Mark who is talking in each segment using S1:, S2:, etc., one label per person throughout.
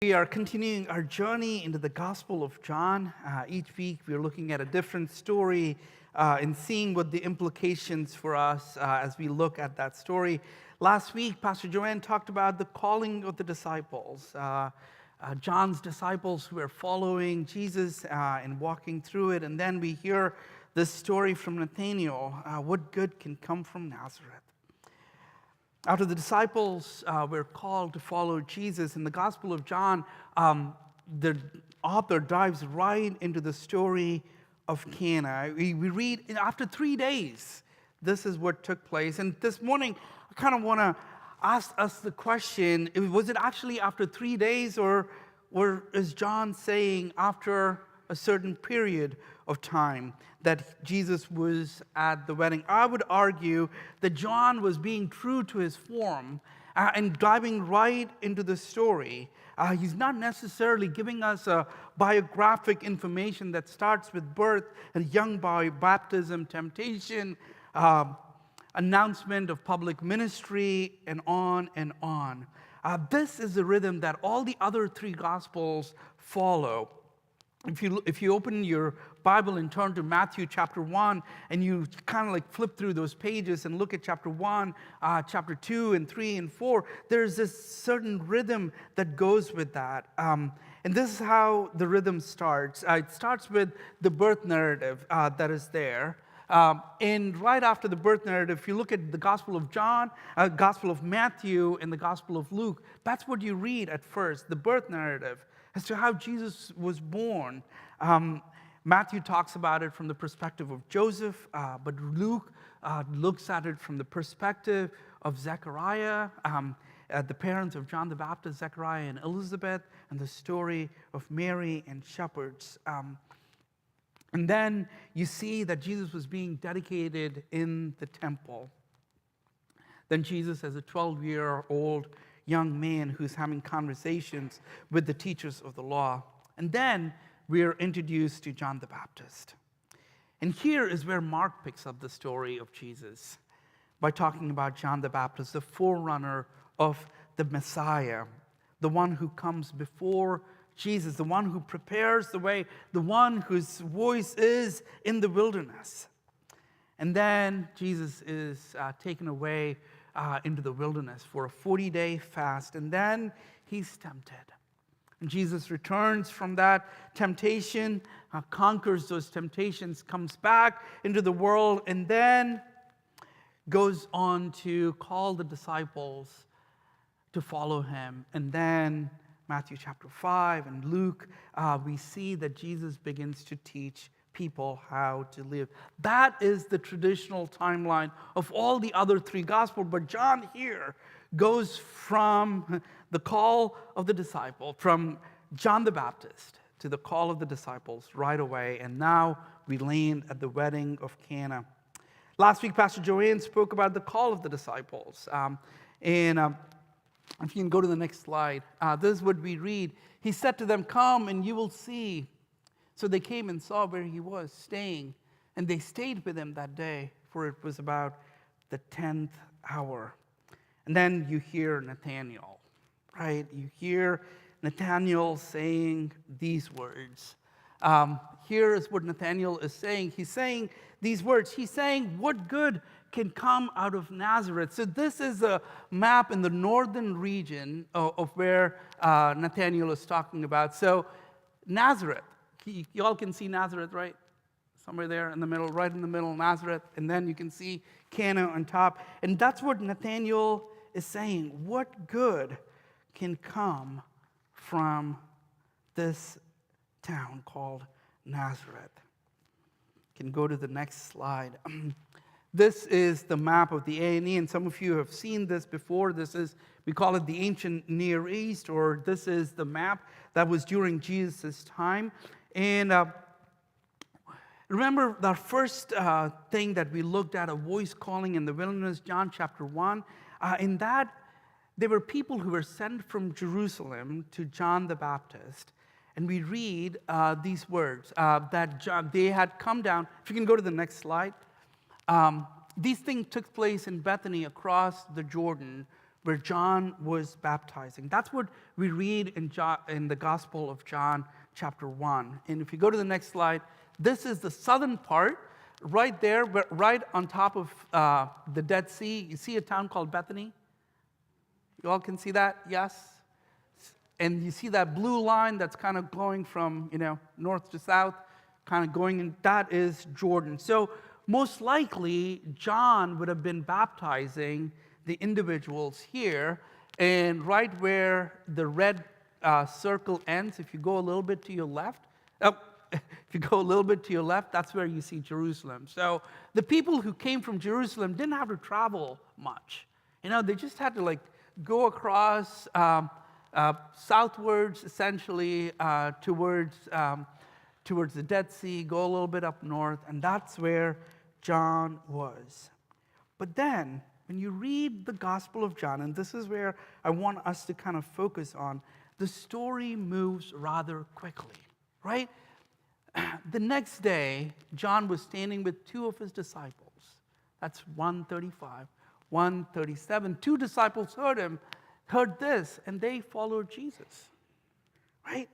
S1: We are continuing our journey into the Gospel of John. Each week we're looking at a different story and seeing what the implications for us as we look at that story. Last week, Pastor Joanne talked about the calling of the disciples. John's disciples who are following Jesus and walking through it. And then we hear this story from Nathanael, what good can come from Nazareth? After the disciples were called to follow Jesus, in the Gospel of John, the author dives right into the story of Cana. We read, after 3 days, this is what took place. And this morning, I kind of want to ask us the question, was it actually after 3 days, or is John saying after a certain period of time that Jesus was at the wedding? I would argue that John was being true to his form and diving right into the story. He's not necessarily giving us a biographic information that starts with birth, a young boy, baptism, temptation, announcement of public ministry, and on and on. This is the rhythm that all the other three Gospels follow. If you open your Bible and turn to Matthew chapter 1, and you kind of like flip through those pages and look at chapter 1, chapter 2, and 3, and 4, there's this certain rhythm that goes with that. And this is how the rhythm starts. It starts with the birth narrative that is there. And right after the birth narrative, if you look at the Gospel of John, Gospel of Matthew, and the Gospel of Luke, that's what you read at first, the birth narrative, as to how Jesus was born. Matthew talks about it from the perspective of Joseph, but Luke looks at it from the perspective of Zechariah, the parents of John the Baptist, Zechariah and Elizabeth, and the story of Mary and shepherds. And then you see that Jesus was being dedicated in the temple. Then Jesus, as a 12-year-old young man who's having conversations with the teachers of the law. And then we are introduced to John the Baptist. And here is where Mark picks up the story of Jesus by talking about John the Baptist, the forerunner of the Messiah, the one who comes before Jesus, the one who prepares the way, the one whose voice is in the wilderness. And then Jesus is taken away into the wilderness for a 40-day fast, and then he's tempted. And Jesus returns from that temptation, conquers those temptations, comes back into the world, and then goes on to call the disciples to follow him. And then Matthew chapter 5 and Luke, we see that Jesus begins to teach people how to live. That is the traditional timeline of all the other three Gospels, but John here goes from the call of the disciple, from John the Baptist to the call of the disciples right away, and now we land at the wedding of Cana. Last week, Pastor Joanne spoke about the call of the disciples, and if you can go to the next slide, this is what we read. He said to them, "Come and you will see." So they came and saw where he was staying, and they stayed with him that day, for it was about the 10th hour. And then you hear Nathanael, right? You hear Nathanael saying these words. Here is what Nathanael is saying. He's saying these words. He's saying, what good can come out of Nazareth? So this is a map in the northern region of where Nathanael is talking about. So Nazareth. You all can see Nazareth, right? Somewhere there in the middle, right in the middle, Nazareth. And then you can see Cana on top. And that's what Nathanael is saying. What good can come from this town called Nazareth? You can go to the next slide. This is the map of the A&E, and some of you have seen this before. We call it the ancient Near East, or this is the map that was during Jesus' time. And remember the first thing that we looked at, a voice calling in the wilderness, John chapter 1. In that, there were people who were sent from Jerusalem to John the Baptist. And we read these words, that they had come down. If you can go to the next slide. These things took place in Bethany across the Jordan, where John was baptizing. That's what we read in the Gospel of John, chapter 1. And if you go to the next slide, this is the southern part, right there, right on top of the Dead Sea. You see a town called Bethany? You all can see that? Yes? And you see that blue line that's kind of going from, north to south, kind of going in, that is Jordan. So most likely, John would have been baptizing the individuals here, and right where the red circle ends, if you go a little bit to your left, that's where you see Jerusalem. So the people who came from Jerusalem didn't have to travel much. They just had to go across southwards, essentially, towards the Dead Sea, go a little bit up north, and that's where John was. But then, when you read the Gospel of John, and this is where I want us to kind of focus on, the story moves rather quickly, right? The next day, John was standing with two of his disciples. That's 135, 137. Two disciples heard this, and they followed Jesus, right?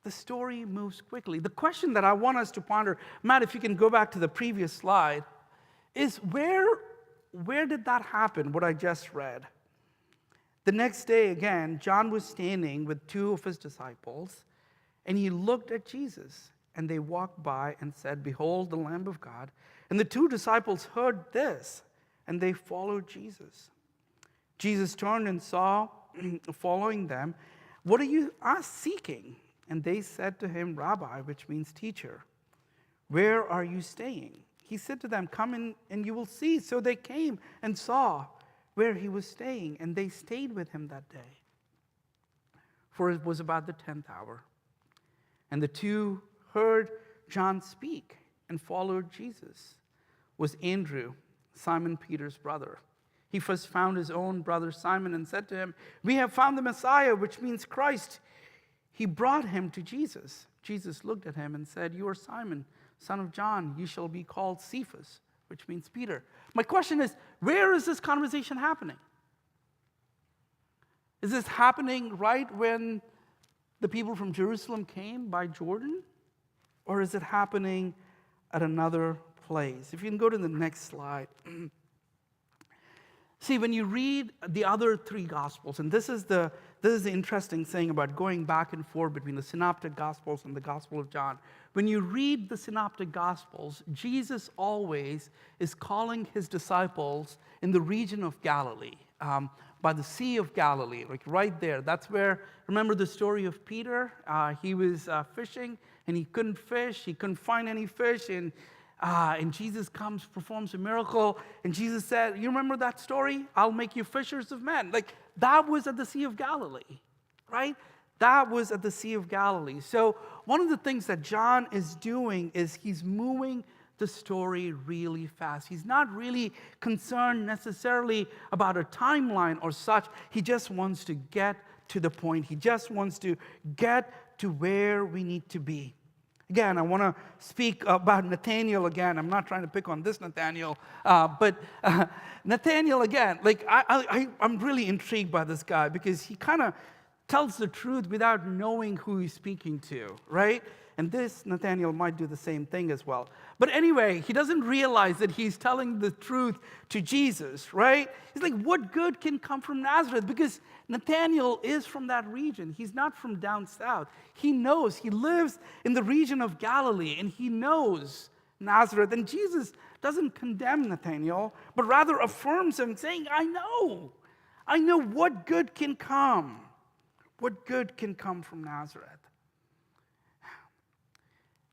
S1: The story moves quickly. The question that I want us to ponder, Matt, if you can go back to the previous slide, is where did that happen, what I just read? The next day, again, John was standing with two of his disciples, and he looked at Jesus, and they walked by and said, "Behold, the Lamb of God." And the two disciples heard this, and they followed Jesus. Jesus turned and saw, following them, "What are you seeking?" And they said to him, "Rabbi," which means teacher, "where are you staying?" He said to them, "Come in and you will see." So they came and saw where he was staying, and they stayed with him that day. For it was about the 10th hour. And the two heard John speak and followed Jesus. Was Andrew, Simon Peter's brother. He first found his own brother Simon and said to him, "We have found the Messiah," which means Christ. He brought him to Jesus. Jesus looked at him and said, "You are Simon, son of John. You shall be called Cephas," which means Peter. My question is, where is this conversation happening? Is this happening right when the people from Jerusalem came by Jordan? Or is it happening at another place? If you can go to the next slide. See, when you read the other three Gospels, and this is the interesting thing about going back and forth between the Synoptic Gospels and the Gospel of John. When you read the Synoptic Gospels, Jesus always is calling his disciples in the region of Galilee, by the Sea of Galilee, like right there. That's where, remember the story of Peter? He was fishing, and he couldn't fish. He couldn't find any fish, and Jesus comes, performs a miracle, and Jesus said, "You remember that story? I'll make you fishers of men." That was at the Sea of Galilee, right? That was at the Sea of Galilee. So one of the things that John is doing is he's moving the story really fast. He's not really concerned necessarily about a timeline or such. He just wants to get to the point. He just wants to get to where we need to be. Again, I want to speak about Nathaniel again. I'm not trying to pick on this Nathaniel, but Nathaniel again. I'm really intrigued by this guy because he kind of tells the truth without knowing who he's speaking to, right? And this Nathaniel might do the same thing as well. But anyway, he doesn't realize that he's telling the truth to Jesus, right? He's like, what good can come from Nazareth? Because Nathaniel is from that region. He's not from down south. He knows. He lives in the region of Galilee, and he knows Nazareth. And Jesus doesn't condemn Nathaniel, but rather affirms him, saying, I know what good can come. What good can come from Nazareth?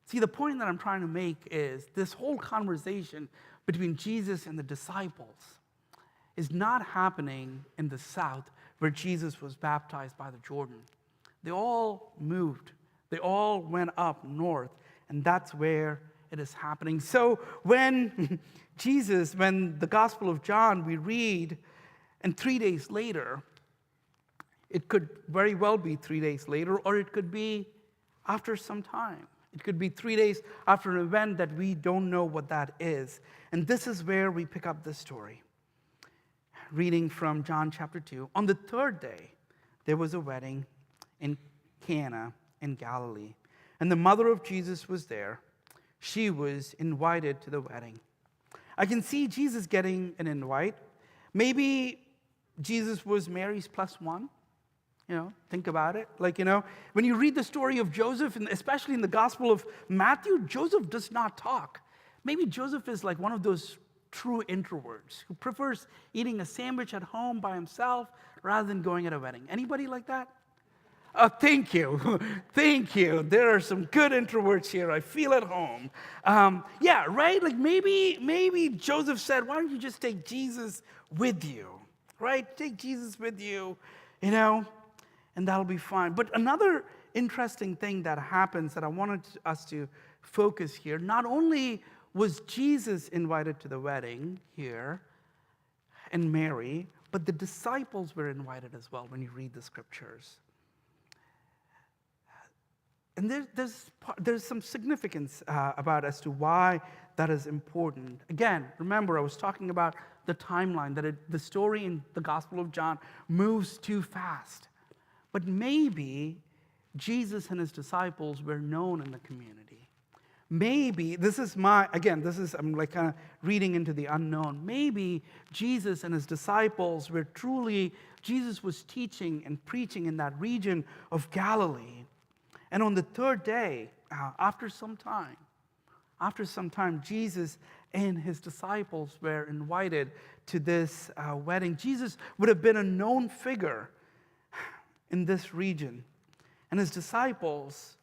S1: See, the point that I'm trying to make is this whole conversation between Jesus and the disciples is not happening in the south where Jesus was baptized by the Jordan. They all moved. They all went up north, and that's where it is happening. So when the Gospel of John, we read, and 3 days later, it could very well be 3 days later, or it could be after some time. It could be 3 days after an event that we don't know what that is. And this is where we pick up this story. reading from John chapter 2. On the third day, there was a wedding in Cana in Galilee, and the mother of Jesus was there. She was invited to the wedding. I can see Jesus getting an invite. Maybe Jesus was Mary's plus one. Think about it. When you read the story of Joseph, and especially in the Gospel of Matthew, Joseph does not talk. Maybe Joseph is like one of those true introverts who prefers eating a sandwich at home by himself rather than going at a wedding. Anybody like that? Oh, thank you. Thank you. There are some good introverts here. I feel at home. Yeah, right? Maybe Joseph said, why don't you just take Jesus with you? Right? Take Jesus with you, and that'll be fine. But another interesting thing that happens that I wanted us to focus here, not only was Jesus invited to the wedding here and Mary, but the disciples were invited as well when you read the scriptures. And there's some significance about as to why that is important. Again, remember I was talking about the timeline, that the story in the Gospel of John moves too fast. But maybe Jesus and his disciples were known in the community. Maybe, I'm like kind of reading into the unknown. Maybe Jesus and his disciples Jesus was teaching and preaching in that region of Galilee. And on the third day, after some time, Jesus and his disciples were invited to this wedding. Jesus would have been a known figure in this region, and his disciples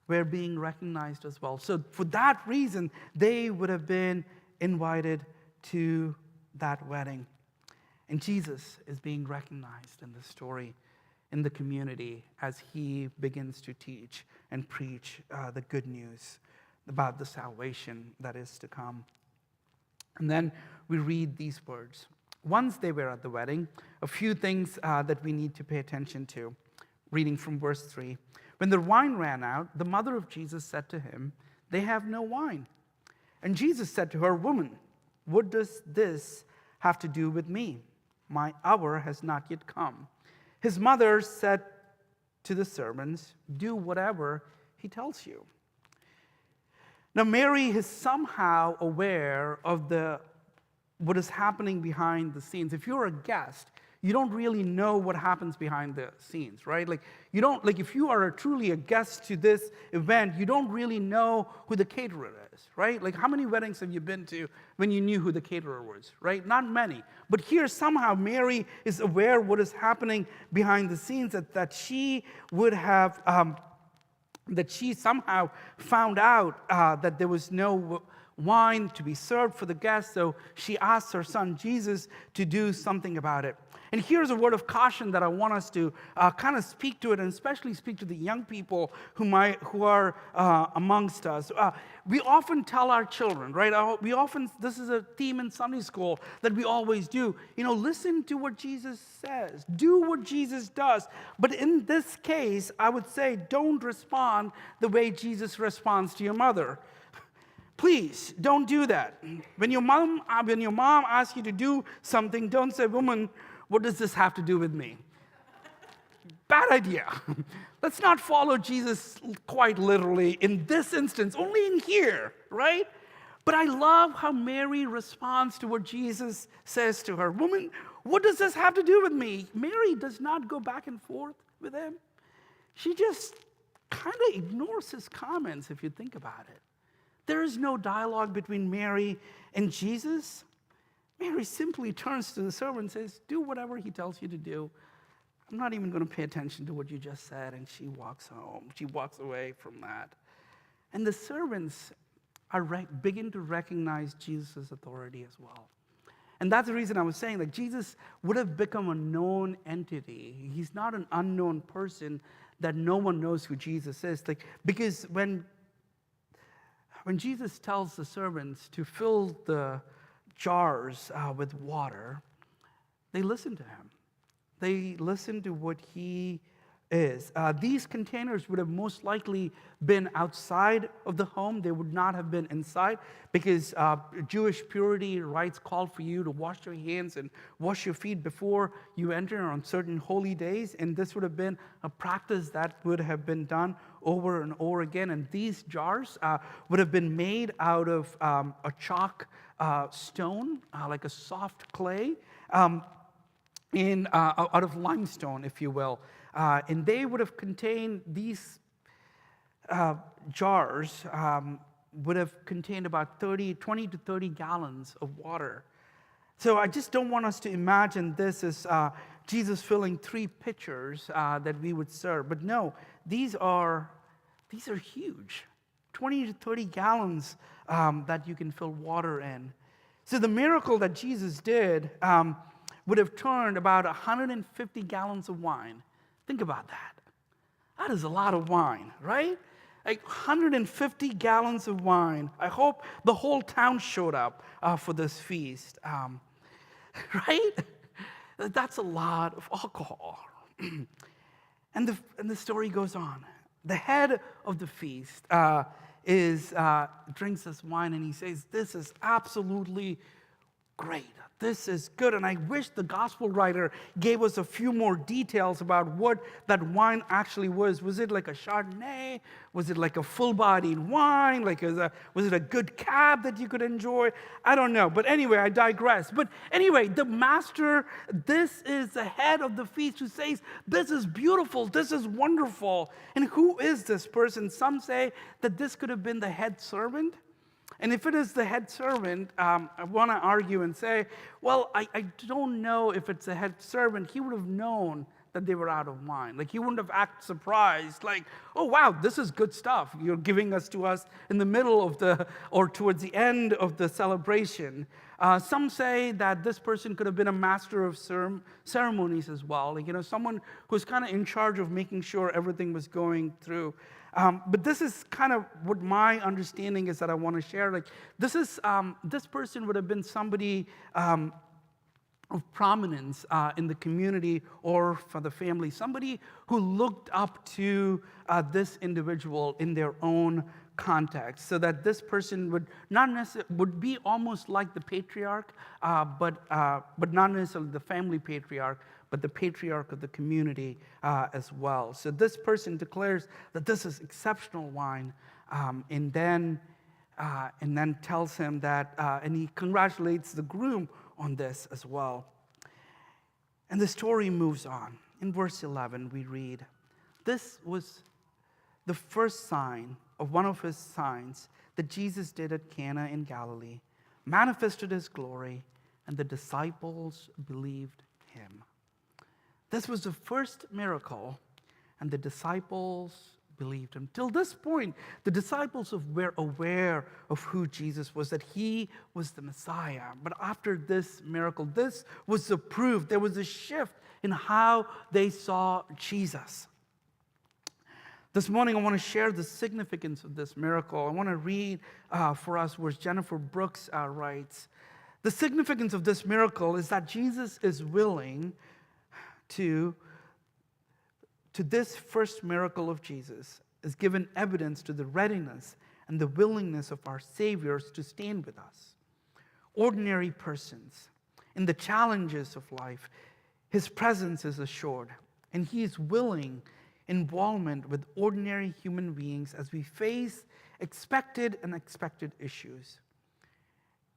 S1: were being recognized as well. So for that reason, they would have been invited to that wedding. And Jesus is being recognized in the story, in the community, as he begins to teach and preach the good news about the salvation that is to come. And then we read these words. Once they were at the wedding, a few things that we need to pay attention to. Reading from verse 3. When the wine ran out, the mother of Jesus said to him, "They have no wine." And Jesus said to her, "Woman, what does this have to do with me? My hour has not yet come." His mother said to the servants, "Do whatever he tells you." Now, Mary is somehow aware of what is happening behind the scenes. If you're a guest, you don't really know what happens behind the scenes, right? If you are truly a guest to this event, you don't really know who the caterer is, right? How many weddings have you been to when you knew who the caterer was, right? Not many. But here somehow Mary is aware what is happening behind the scenes, that she would have, that she somehow found out that there was no wine to be served for the guests, so she asked her son Jesus to do something about it. And here's a word of caution that I want us to kind of speak to it, and especially speak to the young people who are amongst us. We often tell our children, right? This is a theme in Sunday school that we always do. Listen to what Jesus says. Do what Jesus does. But in this case, I would say don't respond the way Jesus responds to your mother. Please, don't do that. When your mom asks you to do something, don't say, "Woman, what does this have to do with me?" Bad idea. Let's not follow Jesus quite literally in this instance, only in here, right? But I love how Mary responds to what Jesus says to her. "Woman, what does this have to do with me?" Mary does not go back and forth with him. She just kind of ignores his comments, if you think about it. There is no dialogue between Mary and Jesus. Mary simply turns to the servant and says, "Do whatever he tells you to do. I'm not even going to pay attention to what you just said." And she walks home. She walks away from that. And the servants begin to recognize Jesus' authority as well. And that's the reason I was saying that Jesus would have become a known entity. He's not an unknown person that no one knows who Jesus is. Because when Jesus tells the servants to fill the jars with water, they listen to him. They listen to what he is. These containers would have most likely been outside of the home. They would not have been inside because Jewish purity rites called for you to wash your hands and wash your feet before you enter on certain holy days. And this would have been a practice that would have been done over and over again. And these jars would have been made out of a chalk stone, like a soft clay, out of limestone, if you will. And they would have contained these jars, would have contained about 20 to 30 gallons of water. So I just don't want us to imagine this as Jesus filling 3 pitchers that we would serve. But no, these are huge. 20 to 30 gallons that you can fill water in. So the miracle that Jesus did would have turned about 150 gallons of wine. Think about that. That is a lot of wine, right? Like 150 gallons of wine. I hope the whole town showed up for this feast, right? That's a lot of alcohol. And the story goes on. The head of the feast drinks this wine, and he says, "This is absolutely great. This is good." And I wish the gospel writer gave us a few more details about what that wine actually was. Was it like a Chardonnay? Was it like a full-bodied wine? Was it a good cab that you could enjoy? I don't know. But anyway, I digress. But anyway, the master, this is the head of the feast who says, "This is beautiful. This is wonderful." And who is this person? Some say that this could have been the head servant. And if it is the head servant, I want to argue and say, well, I don't know if it's the head servant. He would have known that they were out of wine. Like, he wouldn't have acted surprised, like, "Oh, wow, this is good stuff you're giving us in the middle of or towards the end of the celebration." Some say that this person could have been a master of ceremonies as well, like, someone who's kind of in charge of making sure everything was going through. But this is kind of what my understanding is that I want to share. Like, this person would have been somebody of prominence in the community or for the family, somebody who looked up to this individual in their own context, so that this person would be almost like the patriarch, but not necessarily the family patriarch, but the patriarch of the community as well. So this person declares that this is exceptional wine, and then tells him that, and he congratulates the groom on this as well. And the story moves on. In verse 11, we read, "This was the first sign of one of his signs that Jesus did at Cana in Galilee, manifested his glory, and the disciples believed him." This was the first miracle, and the disciples believed him. Till this point, the disciples were aware of who Jesus was, that he was the Messiah. But after this miracle, this was the proof. There was a shift in how they saw Jesus. This morning, I want to share the significance of this miracle. I want to read for us where Jennifer Brooks writes. The significance of this miracle is that Jesus is willing to this first miracle of Jesus is given evidence to the readiness and the willingness of our Saviors to stand with us. Ordinary persons, in the challenges of life, his presence is assured, and he is willing involvement with ordinary human beings as we face expected and unexpected issues.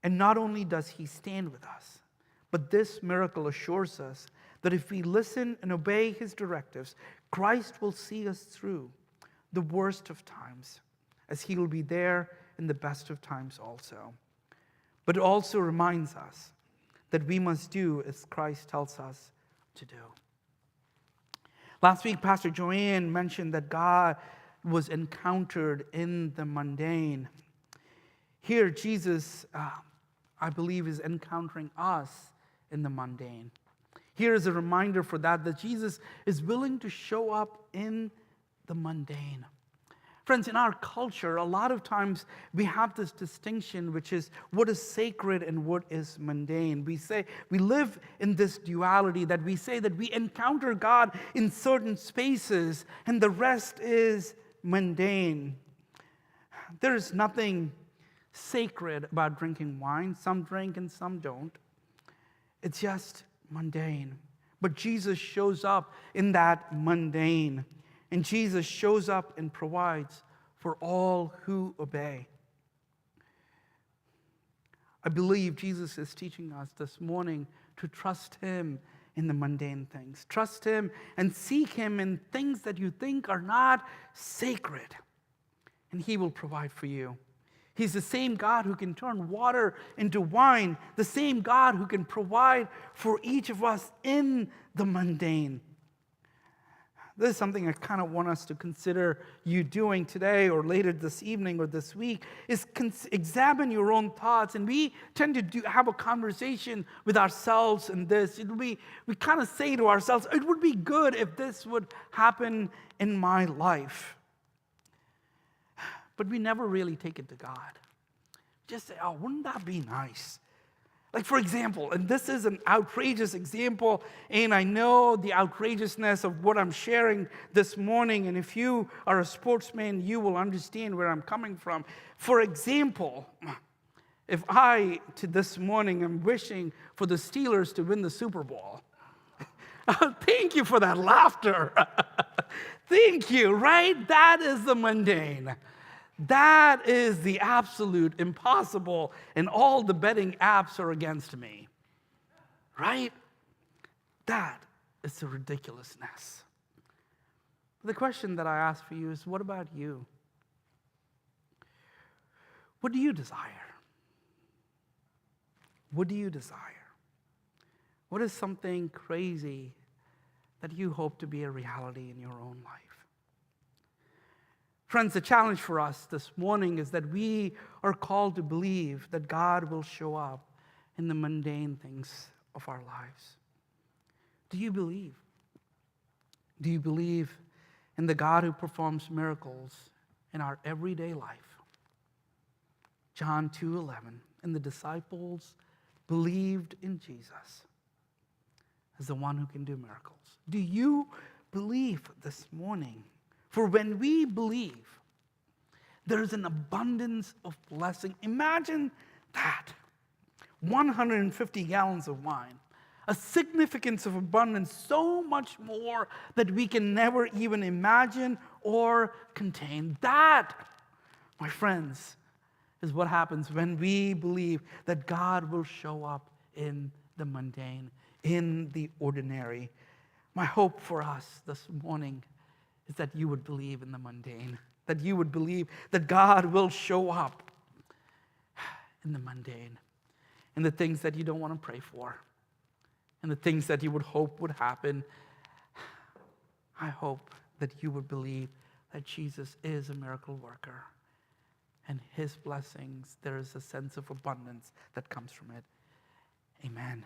S1: And not only does he stand with us, but this miracle assures us that if we listen and obey his directives, Christ will see us through the worst of times, as he will be there in the best of times also. But it also reminds us that we must do as Christ tells us to do. Last week, Pastor Joanne mentioned that God was encountered in the mundane. Here, Jesus, I believe, is encountering us in the mundane. Here is a reminder for that Jesus is willing to show up in the mundane. Friends, in our culture, a lot of times we have this distinction, which is what is sacred and what is mundane. We live in this duality that we say that we encounter God in certain spaces and the rest is mundane. There is nothing sacred about drinking wine. Some drink and some don't. It's just mundane. But Jesus shows up in that mundane. And Jesus shows up and provides for all who obey. I believe Jesus is teaching us this morning to trust Him in the mundane things. Trust Him and seek Him in things that you think are not sacred. And He will provide for you. He's the same God who can turn water into wine, the same God who can provide for each of us in the mundane. This is something I kind of want us to consider you doing today or later this evening or this week, is examine your own thoughts. And we tend to have a conversation with ourselves in this. We kind of say to ourselves, it would be good if this would happen in my life. But we never really take it to God. Just say, oh, wouldn't that be nice? Like, for example, and this is an outrageous example, and I know the outrageousness of what I'm sharing this morning, and if you are a sportsman, you will understand where I'm coming from. For example, if I, to this morning, am wishing for the Steelers to win the Super Bowl, thank you for that laughter. Thank you, right? That is the mundane. That is the absolute impossible, and all the betting apps are against me. Right? That is the ridiculousness. The question that I ask for you is, what about you? What do you desire? What do you desire? What is something crazy that you hope to be a reality in your own life? Friends, the challenge for us this morning is that we are called to believe that God will show up in the mundane things of our lives. Do you believe? Do you believe in the God who performs miracles in our everyday life? John 2:11, and the disciples believed in Jesus as the one who can do miracles. Do you believe this morning? For when we believe, there is an abundance of blessing. Imagine that. 150 gallons of wine. A significance of abundance, so much more that we can never even imagine or contain. That, my friends, is what happens when we believe that God will show up in the mundane, in the ordinary. My hope for us this morning is that you would believe in the mundane, that you would believe that God will show up in the mundane, in the things that you don't want to pray for, and the things that you would hope would happen. I hope that you would believe that Jesus is a miracle worker, and His blessings, there is a sense of abundance that comes from it. Amen.